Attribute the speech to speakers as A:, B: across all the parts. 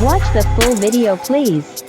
A: Watch the full video please.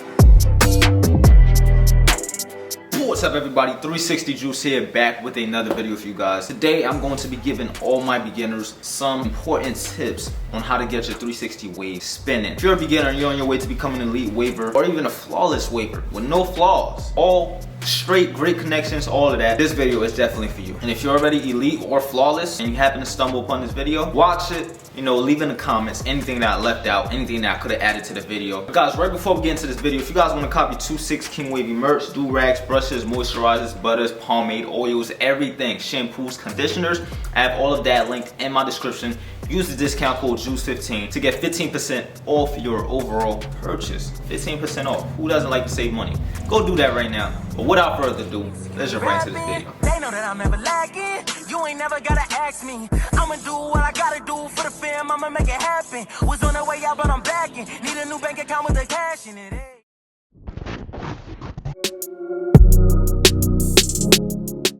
B: What's up everybody, 360 Juice here, back with another video for you guys. Today I'm going to be giving all my beginners some important tips on how to get your 360 wave spinning. If you're a beginner and you're on your way to becoming an elite waver or even a flawless waver with no flaws, all straight, great connections, all of that, this video is definitely for you. And if you're already elite or flawless and you happen to stumble upon this video, watch it, leave in the comments anything that I left out, anything that I could have added to the video. But guys, right before we get into this video, if you guys want to copy 26 King Wavy merch, do-rags, brushes, moisturizers, butters, pomade, oils, everything, shampoos, conditioners, I have all of that linked in my description. Use the discount code JUICE15 to get 15% off your overall purchase. 15% off. Who doesn't like to save money? Go do that right now. But without further ado, let's jump right into this video.
C: They know that I'm never lagging. You ain't never gotta ask me. I'ma do what I gotta do for the fam. I'ma make it happen. Was on the way out, but I'm backing. Need a new bank account with the cash in it.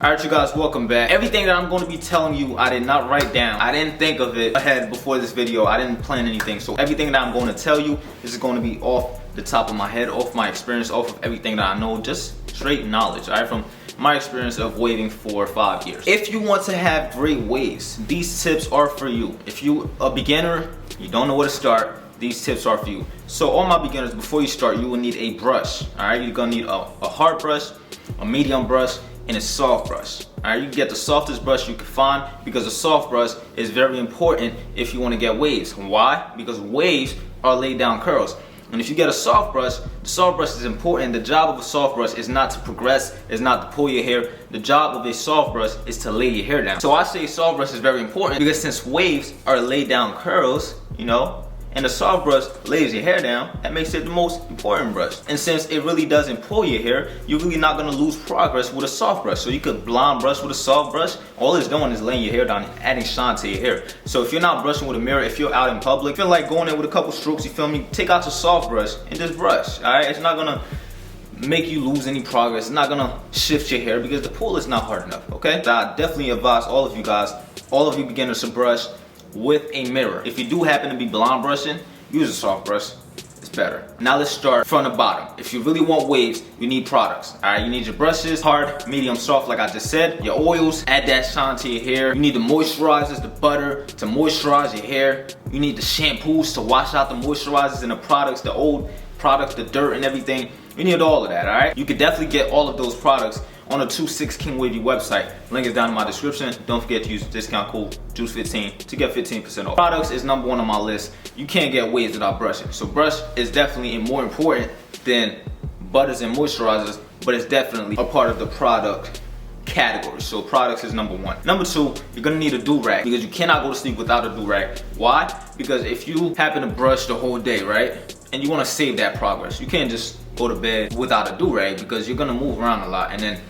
B: Alright you guys, welcome back. Everything that I'm going to be telling you, I did not write down. I didn't think of it ahead before this video. I didn't plan anything. So everything that I'm going to tell you is going to be off the top of my head, off my experience, off of everything that I know, just straight knowledge, alright, from my experience of waving for 5 years. If you want to have great waves, these tips are for you. If you a beginner, you don't know where to start, these tips are for you. So all my beginners, before you start, you will need a brush, alright? You're gonna need a hard brush, a medium brush, and a soft brush. Alright, you can get the softest brush you can find because the soft brush is very important if you want to get waves. Why? Because waves are laid down curls. And if you get a soft brush, the soft brush is important. The job of a soft brush is not to progress, is not to pull your hair. The job of a soft brush is to lay your hair down. So I say soft brush is very important because since waves are laid down curls, and the soft brush lays your hair down, that makes it the most important brush. And since it really doesn't pull your hair, you're really not gonna lose progress with a soft brush. So you could blonde brush with a soft brush, all it's doing is laying your hair down and adding shine to your hair. So if you're not brushing with a mirror, if you're out in public, feel like going in with a couple strokes, you feel me? Take out your soft brush and just brush, alright? It's not gonna make you lose any progress. It's not gonna shift your hair because the pull is not hard enough, okay? So I definitely advise all of you guys, all of you beginners, to brush with a mirror. If you do happen to be blonde brushing, use a soft brush. It's better. Now let's start from the bottom. If you really want waves, you need products. Alright, you need your brushes, hard, medium, soft, like I just said. Your oils, add that shine to your hair. You need the moisturizers, the butter to moisturize your hair. You need the shampoos to wash out the moisturizers and the products, the old products, the dirt and everything. You need all of that, alright? You could definitely get all of those products on the 26 King Wavy website. Link is down in my description. Don't forget to use the discount code JUICE15 to get 15% off. Products is number one on my list. You can't get waves without brushing. So brush is definitely more important than butters and moisturizers, but it's definitely a part of the product category. So products is number one. Number two, you're gonna need a do-rag because you cannot go to sleep without a do-rag. Why? Because if you happen to brush the whole day, right, and you wanna save that progress, you can't just go to bed without a do-rag because you're gonna move around a lot and then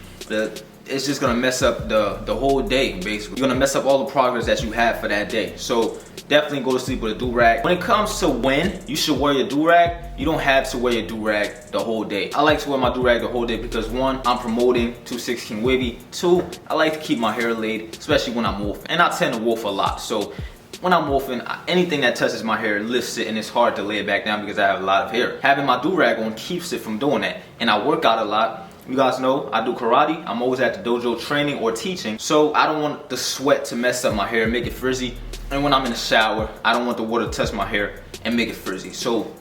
B: it's just gonna mess up the whole day. Basically, you're gonna mess up all the progress that you have for that day. So definitely go to sleep with a do-rag. When it comes to when you should wear your do-rag, you don't have to wear your do-rag the whole day. I like to wear my do-rag the whole day because one, I'm promoting 26 King Wavy. Two, I like to keep my hair laid, especially when I'm wolfing. And I tend to wolf a lot, so when I'm wolfing, anything that touches my hair lifts it and it's hard to lay it back down because I have a lot of hair. Having my do-rag on keeps it from doing that. And I work out a lot. You guys know I do karate. I'm always at the dojo training or teaching. So I don't want the sweat to mess up my hair and make it frizzy. And when I'm in the shower, I don't want the water to touch my hair and make it frizzy. So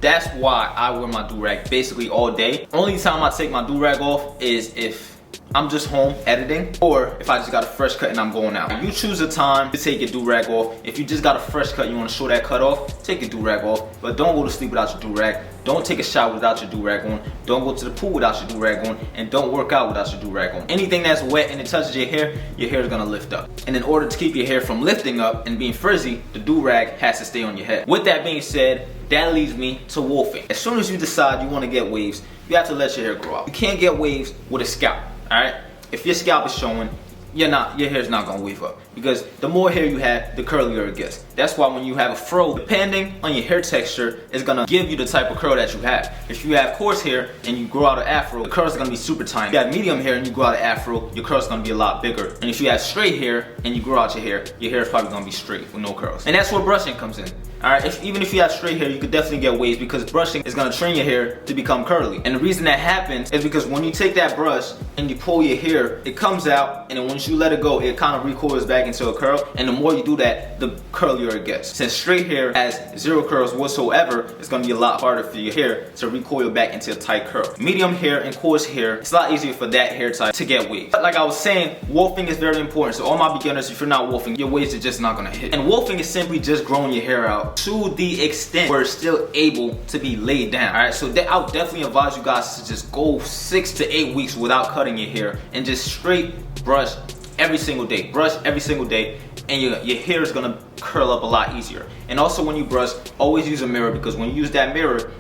B: that's why I wear my do-rag basically all day. Only time I take my do-rag off is if I'm just home editing or if I just got a fresh cut and I'm going out. You choose a time to take your do-rag off. If you just got a fresh cut, you want to show that cut off, take your do-rag off. But don't go to sleep without your do-rag. Don't take a shower without your do-rag on. Don't go to the pool without your do-rag on. And don't work out without your do-rag on. Anything that's wet and it touches your hair is gonna lift up. And in order to keep your hair from lifting up and being frizzy, the do-rag has to stay on your head. With that being said, that leads me to wolfing. As soon as you decide you want to get waves, you have to let your hair grow out. You can't get waves with a scalp. Alright, if your scalp is showing, your hair's not gonna wave up. because the more hair you have, the curlier it gets. That's why when you have a fro, depending on your hair texture, it's gonna give you the type of curl that you have. If you have coarse hair and you grow out an afro, the curl is gonna be super tiny. If you have medium hair and you grow out an afro, your curl is gonna be a lot bigger. And if you have straight hair and you grow out your hair is probably gonna be straight with no curls. And that's where brushing comes in. Alright, even if you have straight hair, you could definitely get waves because brushing is gonna train your hair to become curly. And the reason that happens is because when you take that brush and you pull your hair, it comes out, and then once you let it go, it kind of recoils back into a curl. And the more you do that, the curlier it gets. Since straight hair has zero curls whatsoever, it's gonna be a lot harder for your hair to recoil back into a tight curl. Medium hair and coarse hair, it's a lot easier for that hair type to get waves. But like I was saying, wolfing is very important. So all my beginners, if you're not wolfing, your waves are just not gonna hit. And wolfing is simply just growing your hair out to the extent where it's still able to be laid down. Alright, so I would definitely advise you guys to just go 6 to 8 weeks without cutting your hair and just straight brush every single day. Brush every single day, and your hair is gonna curl up a lot easier. And also when you brush, always use a mirror, because when you use that mirror,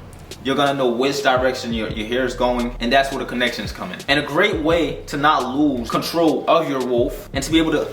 B: you're gonna know which direction your hair is going, and that's where the connections come in. And a great way to not lose control of your wolf and to be able to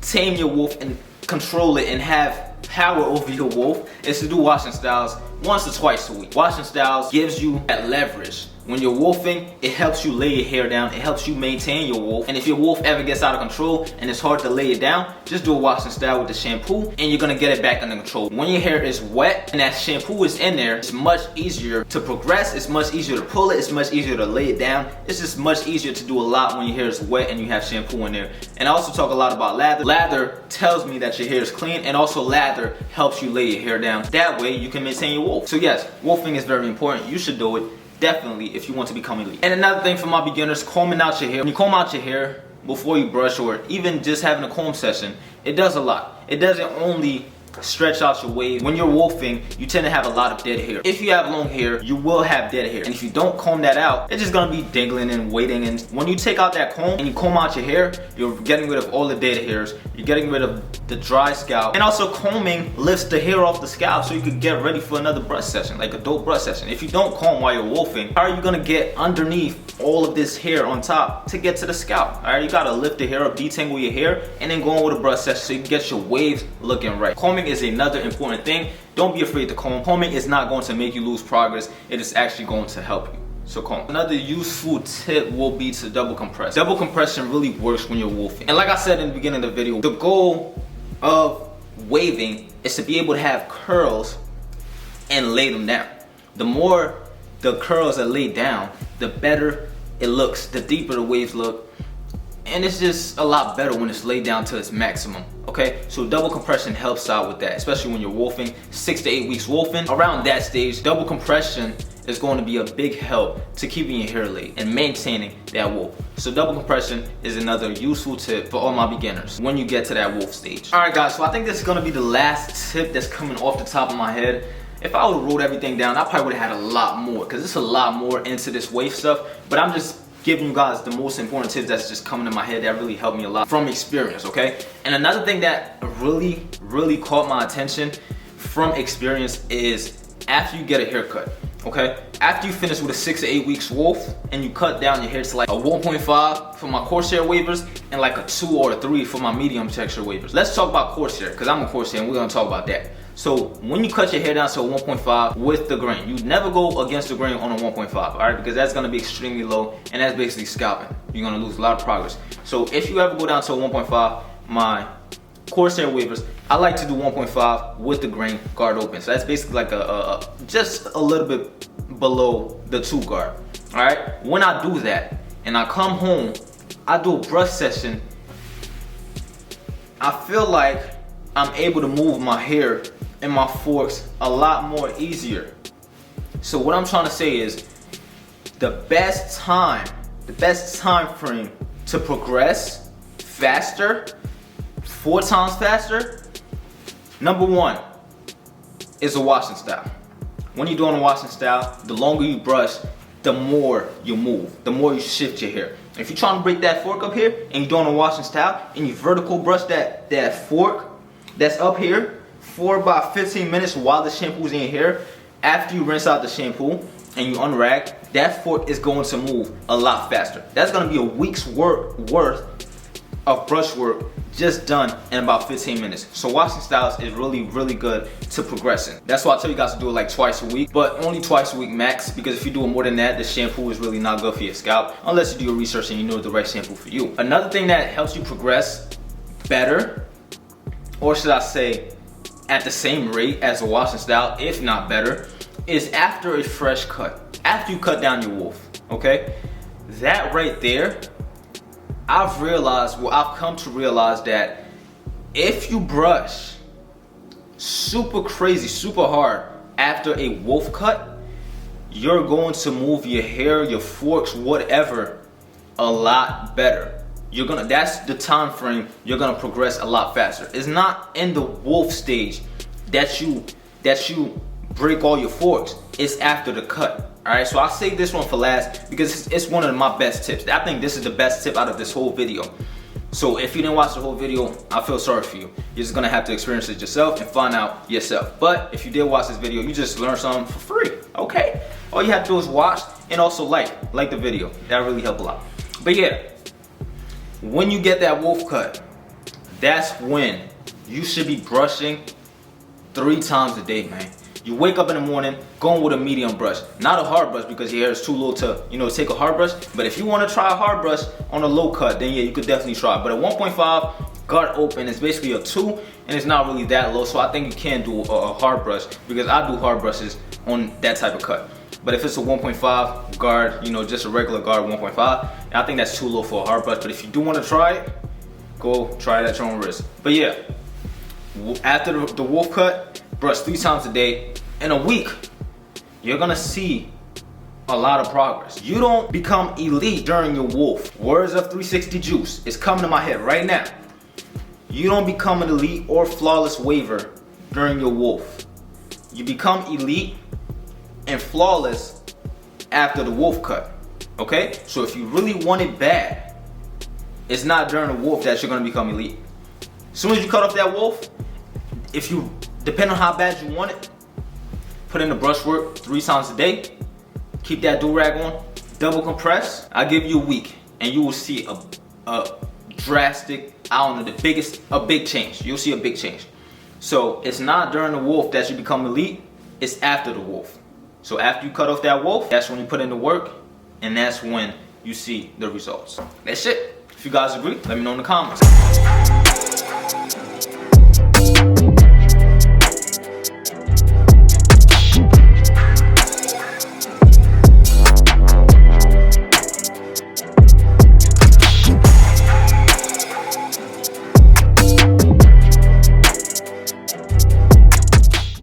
B: tame your wolf and control it and have power over your wolf is to do washing styles once or twice a week. Washing styles gives you that leverage. When you're wolfing, it helps you lay your hair down, it helps you maintain your wolf. And if your wolf ever gets out of control and it's hard to lay it down, just do a washing style with the shampoo and you're gonna get it back under control. When your hair is wet and that shampoo is in there, it's much easier to progress, it's much easier to pull it, it's much easier to lay it down. It's just much easier to do a lot when your hair is wet and you have shampoo in there. And I also talk a lot about lather. Lather tells me that your hair is clean, and also lather helps you lay your hair down. That way you can maintain your wolf. So yes, wolfing is very important. You should do it. Definitely, if you want to become elite. And another thing for my beginners, combing out your hair. When you comb out your hair before you brush, or even just having a comb session, it does a lot. It doesn't only stretch out your waves. When you're wolfing, you tend to have a lot of dead hair. If you have long hair, you will have dead hair. And if you don't comb that out, it's just gonna be dangling and waiting. And when you take out that comb and you comb out your hair, you're getting rid of all the dead hairs. You're getting rid of the dry scalp. And also combing lifts the hair off the scalp so you could get ready for another brush session, like a dope brush session. If you don't comb while you're wolfing, how are you gonna get underneath all of this hair on top to get to the scalp? Alright, you gotta lift the hair up, detangle your hair, and then go on with a brush session so you can get your waves looking right. Combing is another important thing. Don't be afraid to comb. Combing is not going to make you lose progress. It is actually going to help you. So comb. Another useful tip will be to double compress. Double compression really works when you're wolfing. And like I said in the beginning of the video, the goal of waving is to be able to have curls and lay them down. The more the curls are laid down, the better it looks, the deeper the waves look. And it's just a lot better when it's laid down to its maximum, okay? So double compression helps out with that, especially when you're wolfing, 6 to 8 weeks wolfing. Around that stage, double compression is going to be a big help to keeping your hair laid and maintaining that wolf. So double compression is another useful tip for all my beginners when you get to that wolf stage. Alright guys, so I think this is gonna be the last tip that's coming off the top of my head. If I would have wrote everything down, I probably would have had a lot more, because there's a lot more into this wave stuff, but I'm just giving you guys the most important tips that's just coming to my head that really helped me a lot from experience, okay? And another thing that really caught my attention from experience is after you get a haircut, okay? After you finish with a 6 to 8 weeks wolf and you cut down your hair to like a 1.5 for my coarse hair wavers and like a 2 or a 3 for my medium texture wavers. Let's talk about coarse hair, because I'm a coarse hair and we're gonna talk about that. So when you cut your hair down to a 1.5 with the grain, you never go against the grain on a 1.5, all right? Because that's gonna be extremely low and that's basically scalping. You're gonna lose a lot of progress. So if you ever go down to a 1.5, my coarse hair wavers, I like to do 1.5 with the grain guard open. So that's basically like just a little bit below the 2 guard, all right? When I do that and I come home, I do a brush session, I feel like I'm able to move my hair and my forks a lot more easier. So what I'm trying to say is the best time frame to progress faster, 4 times faster, number 1 is a washing style. When you're doing a washing style, the longer you brush, the more you move, the more you shift your hair. If you're trying to break that fork up here and you're doing a washing style and you vertical brush that fork that's up here for about 15 minutes while the shampoo's in your hair, after you rinse out the shampoo and you unrag, that fork is going to move a lot faster. That's going to be a week's worth of brushwork just done in about 15 minutes. So washing styles is really, really good to progressing. That's why I tell you guys to do it like twice a week, but only twice a week max, because if you do it more than that, the shampoo is really not good for your scalp, unless you do your research and you know the right shampoo for you. Another thing that helps you progress better, or should I say at the same rate as a washing style, if not better, is after a fresh cut. After you cut down your wolf, okay? That right there, I've come to realize that if you brush super crazy, super hard after a wolf cut, you're going to move your hair, your forks, whatever, a lot better. That's the time frame you're gonna progress a lot faster. It's not in the wolf stage that you break all your forks. It's after the cut. Alright, so I'll save this one for last because it's one of my best tips. I think this is the best tip out of this whole video. So if you didn't watch the whole video, I feel sorry for you. You're just gonna have to experience it yourself and find out yourself. But if you did watch this video, you just learned something for free, okay? All you have to do is watch and also like the video. That really helped a lot. But yeah, when you get that wolf cut, that's when you should be brushing 3 times a day, man. You wake up in the morning, going with a medium brush, not a hard brush because your hair is too low to, take a hard brush. But if you want to try a hard brush on a low cut, then yeah, you could definitely try it. But at 1.5, guard open is basically a 2, and it's not really that low. So I think you can do a hard brush because I do hard brushes on that type of cut. But if it's a 1.5 guard, just a regular guard 1.5, I think that's too low for a hard brush. But if you do want to try it, go try it at your own risk. But yeah, after the wolf cut, brush 3 times a day. In a week, you're gonna see a lot of progress. You don't become elite during your wolf. Words of 360 Juice is coming to my head right now. You don't become an elite or flawless waver during your wolf. You become elite and flawless after the wolf cut, okay? So if you really want it bad, it's not during the wolf that you're gonna become elite. As soon as you cut off that wolf, depending on how bad you want it, put in the brushwork 3 times a day, keep that do-rag on, double compress. I'll give you a week and you will see a drastic, a big change. You'll see a big change. So it's not during the wolf that you become elite, it's after the wolf. So after you cut off that wolf, that's when you put in the work, and that's when you see the results. That's it. If you guys agree, let me know in the comments.